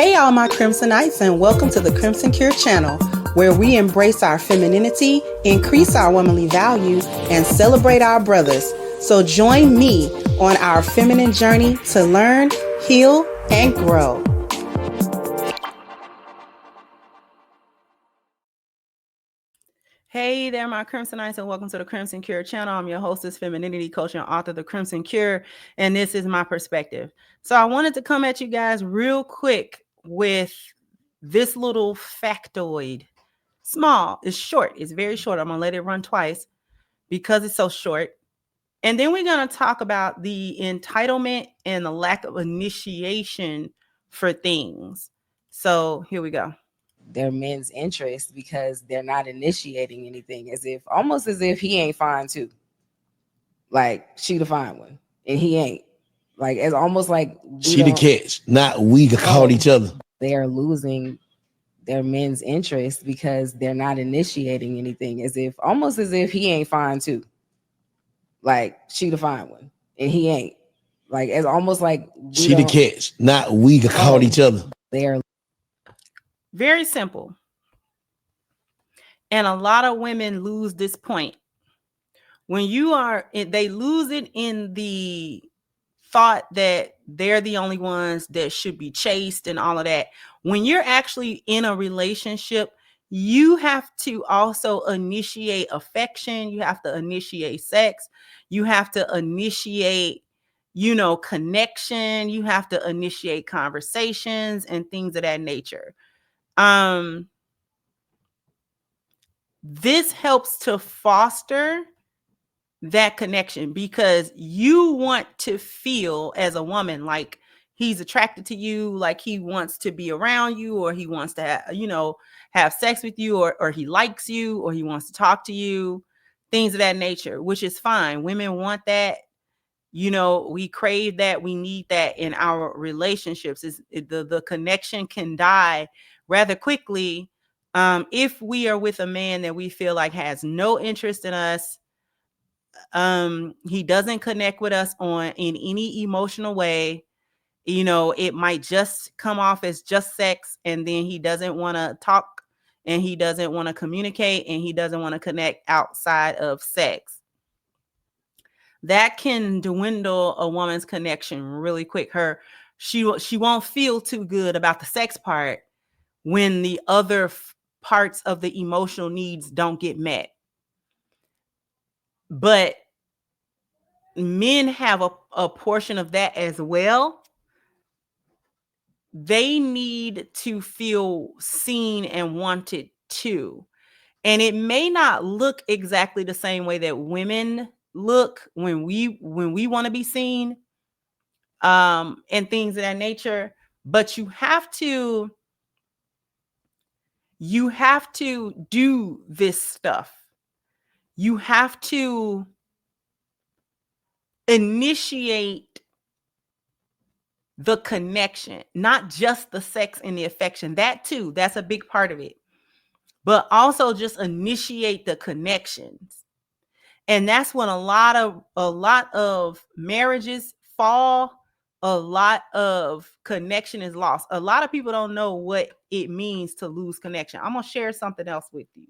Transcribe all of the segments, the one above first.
Hey, all my Crimsonites, and welcome to the Crimson Cure channel, where we embrace our femininity, increase our womanly value, and celebrate our brothers. So join me on our feminine journey to learn, heal, and grow. Hey there, my Crimsonites, and welcome to the Crimson Cure channel. I'm your hostess, femininity coach, and author of The Crimson Cure, and this is my perspective. So I wanted to come at you guys real quick with this little factoid. Small, it's short, it's very short. I'm gonna let it run twice because it's so short. And then we're gonna talk about the entitlement and the lack of initiation for things. So here we go. Their men's interest because they're not initiating anything, almost as if he ain't fine too. Like she the fine one and he ain't. Like it's almost like she the catch, not we called each other. They are losing their men's interest because they're not initiating anything, almost as if he ain't fine too. Like she the fine one and he ain't. Like it's almost like she the catch, not we called each other. They are very simple. And a lot of women lose this point. When they lose it in the thought that they're the only ones that should be chased and all of that. When you're actually in a relationship, you have to also initiate affection. You have to initiate sex. You have to initiate, connection. You have to initiate conversations and things of that nature. This helps to foster that connection because you want to feel as a woman like he's attracted to you, like he wants to be around you, or he wants to have sex with you, or he likes you, or he wants to talk to you, things of that nature, which is fine. Women want that. We crave that. We need that in our relationships. The connection can die rather quickly if we are with a man that we feel like has no interest in us. He doesn't connect with us in any emotional way. It might just come off as just sex, and then he doesn't want to talk, and he doesn't want to communicate, and he doesn't want to connect outside of sex. That can dwindle a woman's connection really quick. She won't feel too good about the sex part when the other parts of the emotional needs don't get met. But men have a portion of that as well. They need to feel seen and wanted too. And it may not look exactly the same way that women look when we want to be seen, and things of that nature. But you have to do this stuff. You have to initiate the connection, not just the sex and the affection. That too, that's a big part of it. But also just initiate the connections. And that's when a lot of marriages fall. A lot of connection is lost. A lot of people don't know what it means to lose connection. I'm going to share something else with you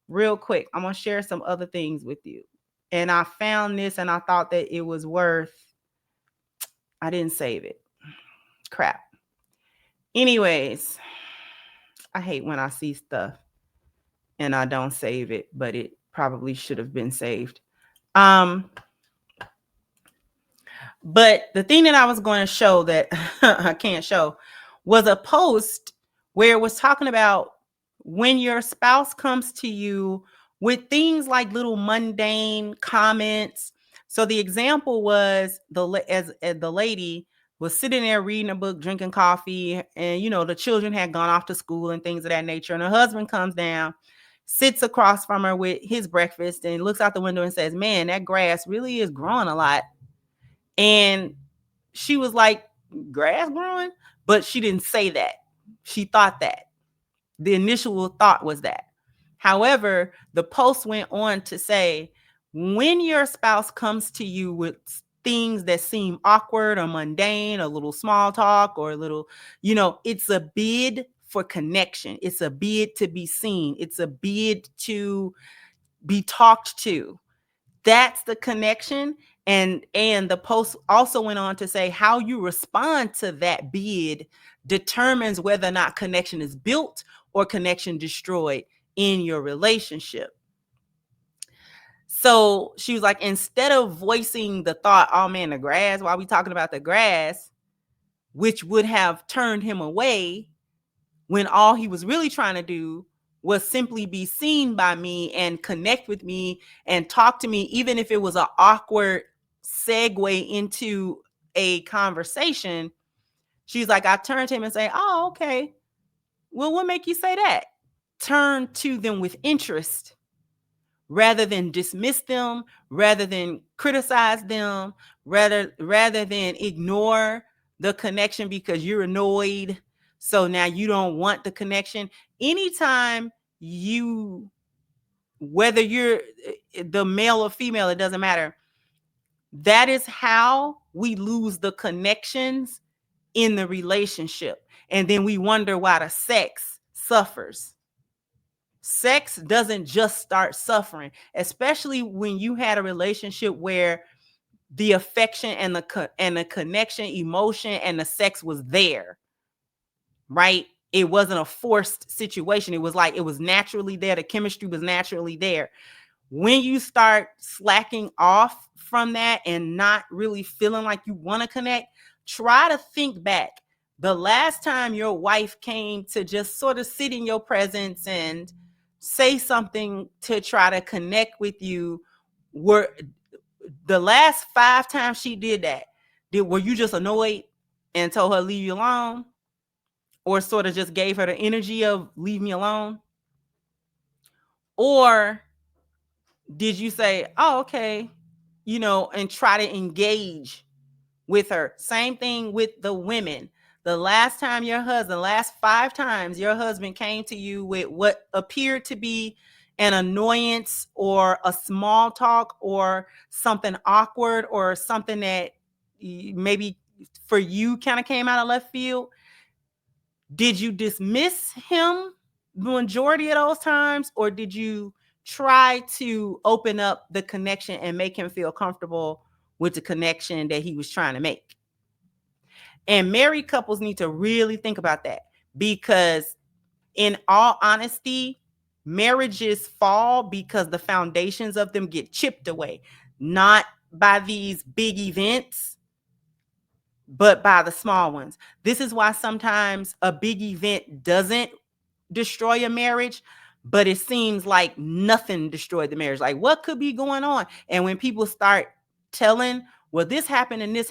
real quick. I'm going to share some other things with you. And I found this and I thought that it was I didn't save it. Crap. Anyways, I hate when I see stuff and I don't save it, but it probably should have been saved. But the thing that I was going to show that I can't show was a post where it was talking about when your spouse comes to you with things like little mundane comments. So the example was the lady was sitting there reading a book, drinking coffee, and the children had gone off to school and things of that nature. And her husband comes down, sits across from her with his breakfast, and looks out the window and says, "Man, that grass really is growing a lot." And she was like, "Grass growing?" But she didn't say that. She thought that. The initial thought was that. However, the post went on to say, when your spouse comes to you with things that seem awkward or mundane, a little small talk or a little, it's a bid for connection. It's a bid to be seen. It's a bid to be talked to. That's the connection. And the post also went on to say how you respond to that bid determines whether or not connection is built or connection destroyed in your relationship. So she was like, instead of voicing the thought, oh man, the grass, why are we talking about the grass, which would have turned him away, when all he was really trying to do was simply be seen by me and connect with me and talk to me, even if it was an awkward segue into a conversation. She's like, I turned to him and say, oh, okay. Well, what make you say that? Turn to them with interest rather than dismiss them, rather than criticize them, rather than ignore the connection because you're annoyed. So now you don't want the connection. Anytime you, whether you're the male or female, it doesn't matter. That is how we lose the connections in the relationship. And then we wonder why the sex suffers. Sex doesn't just start suffering, especially when you had a relationship where the affection and the connection, emotion, and the sex was there, right? It wasn't a forced situation. It was like it was naturally there. The chemistry was naturally there. When you start slacking off from that and not really feeling like you want to connect, try to think back. The last time your wife came to just sort of sit in your presence and say something to try to connect with you, were the last 5 times she did that, were you just annoyed and told her leave you alone, or sort of just gave her the energy of leave me alone? Or did you say, oh, okay, and try to engage with her? Same thing with the women. The last 5 times your husband came to you with what appeared to be an annoyance or a small talk or something awkward or something that maybe for you kind of came out of left field, did you dismiss him the majority of those times, or did you try to open up the connection and make him feel comfortable with the connection that he was trying to make? And married couples need to really think about that, because in all honesty, marriages fall because the foundations of them get chipped away, not by these big events, but by the small ones. This is why sometimes a big event doesn't destroy a marriage, but it seems like nothing destroyed the marriage. Like, what could be going on? And when people start telling, well, this happened and this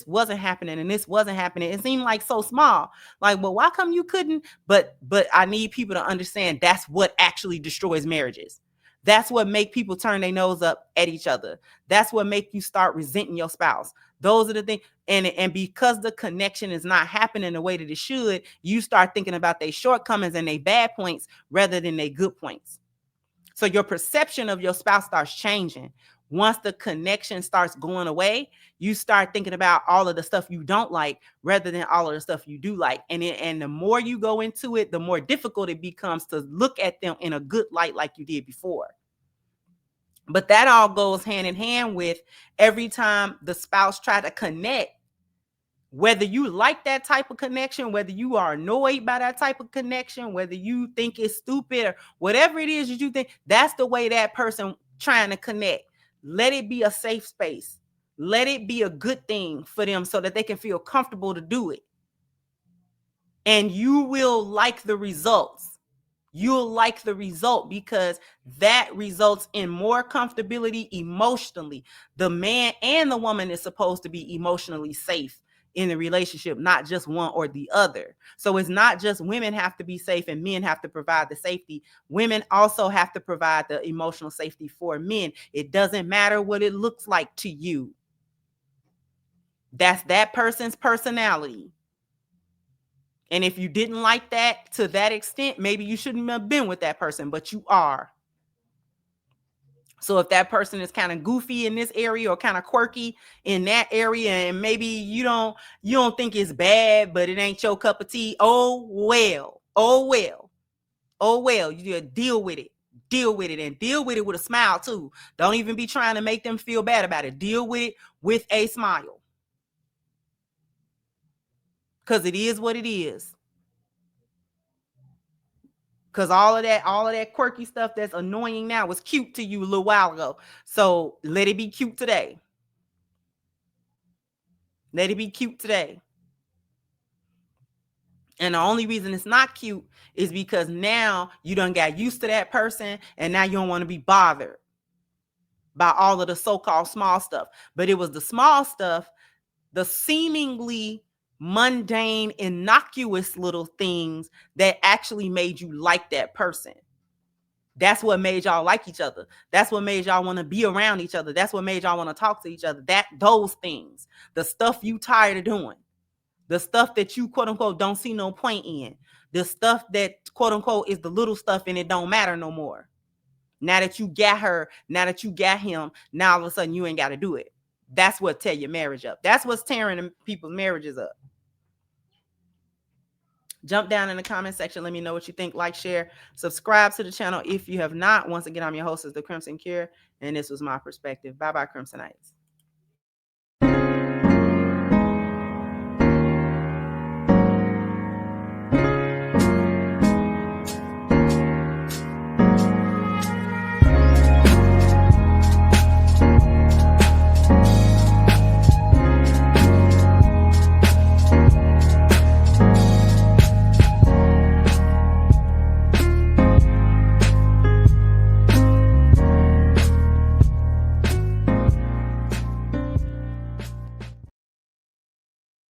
wasn't happening and this wasn't happening, it seemed like so small. Like, well, why come you couldn't? But I need people to understand that's what actually destroys marriages. That's what make people turn their nose up at each other. That's what make you start resenting your spouse. Those are the things. And because the connection is not happening the way that it should, you start thinking about their shortcomings and their bad points rather than their good points. So your perception of your spouse starts changing. Once the connection starts going away, you start thinking about all of the stuff you don't like rather than all of the stuff you do like. And the more you go into it, the more difficult it becomes to look at them in a good light like you did before. But that all goes hand in hand with every time the spouse try to connect, whether you like that type of connection, whether you are annoyed by that type of connection, whether you think it's stupid or whatever it is that you think, that's the way that person trying to connect. Let it be a safe space. Let it be a good thing for them so that they can feel comfortable to do it. And you will like the results. You'll like the result because that results in more comfortability emotionally. The man and the woman is supposed to be emotionally safe in the relationship, not just one or the other. So it's not just women have to be safe and men have to provide the safety. Women also have to provide the emotional safety for men. It doesn't matter what it looks like to you. That's that person's personality. And if you didn't like that to that extent, maybe you shouldn't have been with that person, but you are. So if that person is kind of goofy in this area or kind of quirky in that area, and maybe you don't think it's bad, but it ain't your cup of tea, oh well, oh well, oh well, you deal with it. Deal with it, and deal with it with a smile too. Don't even be trying to make them feel bad about it. Deal with it with a smile. Because it is what it is. Because all of that quirky stuff that's annoying now was cute to you a little while ago. So let it be cute today. Let it be cute today. And the only reason it's not cute is because now you done got used to that person, and now you don't want to be bothered by all of the so-called small stuff. But it was the small stuff, the seemingly mundane, innocuous little things that actually made you like that person. That's what made y'all like each other. That's what made y'all want to be around each other. That's what made y'all want to talk to each other. Those things, the stuff you tired of doing, the stuff that you quote unquote don't see no point in, the stuff that quote unquote is the little stuff and it don't matter no more. Now that you got her, now that you got him, now all of a sudden you ain't got to do it. That's what tear your marriage up. That's what's tearing people's marriages up. Jump down in the comment section. Let me know what you think. Like, share, subscribe to the channel if you have not. Once again, I'm your host, is the Crimson Cure, and this was my perspective. Bye-bye, Crimsonites.